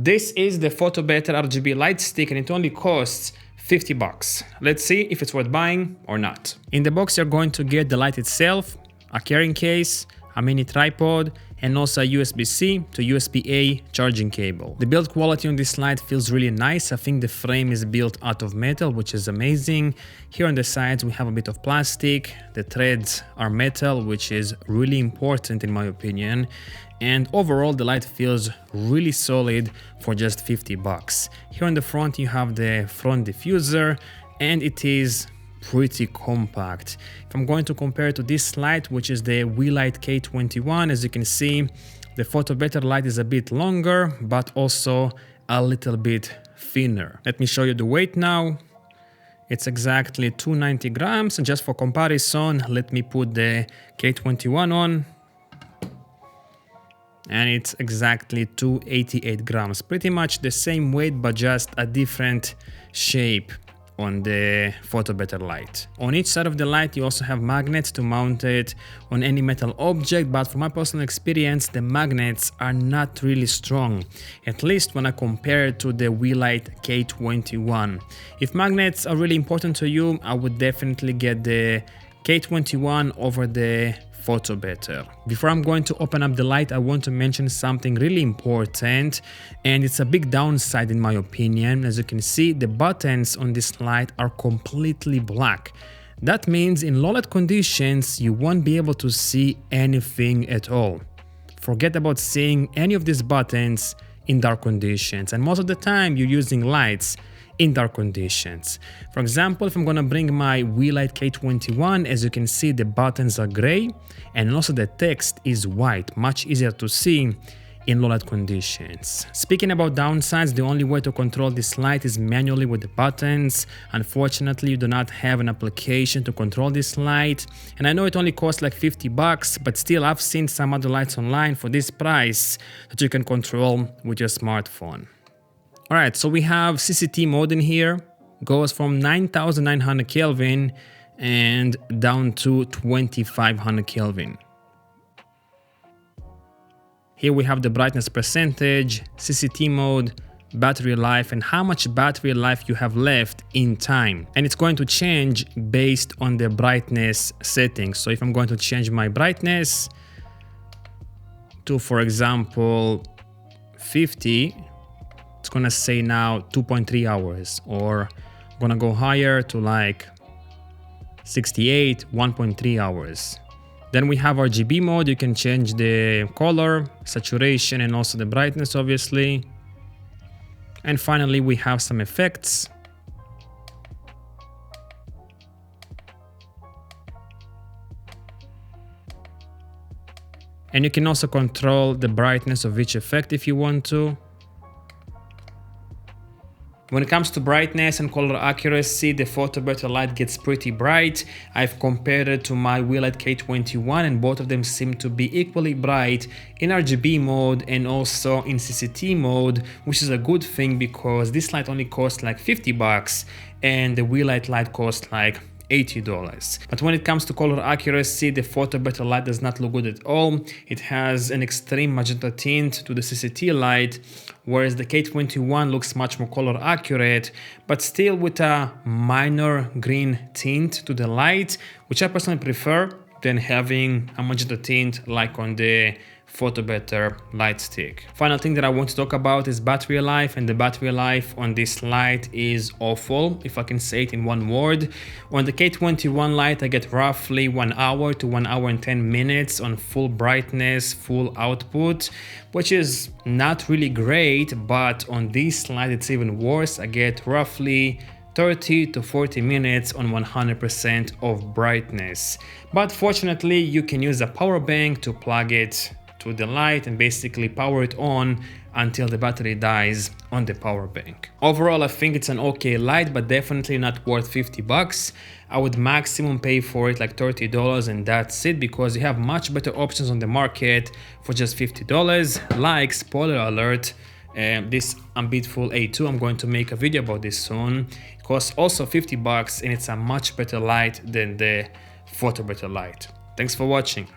This is the FOTOBETTER RGB light stick and it only costs $50. Let's see if it's worth buying or not. In the box you're going to get the light itself, a carrying case, a mini tripod, and also a USB-C to USB-A charging cable. The build quality on this light feels really nice. I think the frame is built out of metal, which is amazing. Here on the sides we have a bit of plastic. The threads are metal, which is really important in my opinion. And overall the light feels really solid for just $50. Here on the front you have the front diffuser and it is pretty compact. If I'm going to compare to this light, which is the WeLight K21, as you can see, the FOTOBETTER light is a bit longer, but also a little bit thinner. Let me show you the weight now. It's exactly 290 grams, and just for comparison, let me put the K21 on. And it's exactly 288 grams. Pretty much the same weight, but just a different shape on the FOTOBETTER light. On each side of the light you also have magnets to mount it on any metal object, but from my personal experience the magnets are not really strong, at least when I compare it to the WeLight K21. If magnets are really important to you, I would definitely get the K21 over the FOTOBETTER. Before I'm going to open up the light, I want to mention something really important, and it's a big downside in my opinion. As you can see, the buttons on this light are completely black. That means in low light conditions you won't be able to see anything at all. Forget about seeing any of these buttons in dark conditions, and most of the time you're using lights in dark conditions. For example, if I'm gonna bring my WeLight K21, as you can see the buttons are gray and also the text is white, much easier to see in low light conditions. Speaking about downsides, the only way to control this light is manually with the buttons. Unfortunately, you do not have an application to control this light, and I know it only costs like $50, but still I've seen some other lights online for this price that you can control with your smartphone. Alright, so we have CCT mode in here, goes from 9900 Kelvin and down to 2500 Kelvin. Here we have the brightness percentage, CCT mode, battery life, and how much battery life you have left in time. And it's going to change based on the brightness settings. So if I'm going to change my brightness to, for example, 50, it's gonna say now 2.3 hours, or I'm gonna go higher to like 68, 1.3 hours. Then we have RGB mode. You can change the color, saturation, and also the brightness, obviously. And finally, we have some effects. And you can also control the brightness of each effect if you want to. When it comes to brightness and color accuracy, the FOTOBETTER light gets pretty bright. I've compared it to my WeLight K21 and both of them seem to be equally bright in RGB mode and also in CCT mode, which is a good thing because this light only costs like $50 and the WeLight light costs like $80. But when it comes to color accuracy, the FOTOBETTER light does not look good at all. It has an extreme magenta tint to the CCT light, whereas the K21 looks much more color accurate, but still with a minor green tint to the light, which I personally prefer than having a magenta tint like on the FOTOBETTER light stick. Final thing that I want to talk about is battery life, and the battery life on this light is awful, if I can say it in one word. On the K21 light I get roughly 1 hour to 1 hour and 10 minutes on full brightness, full output, which is not really great, but on this light it's even worse. I get roughly 30 to 40 minutes on 100% of brightness. But fortunately you can use a power bank to plug it to the light and basically power it on until the battery dies on the power bank. Overall, I think it's an okay light, but definitely not worth $50. I would maximum pay for it like $30 and that's it, because you have much better options on the market for just $50. Like, spoiler alert, this Unbeatful A2, I'm going to make a video about this soon. It costs also $50 and it's a much better light than the FOTOBETTER light. Thanks for watching.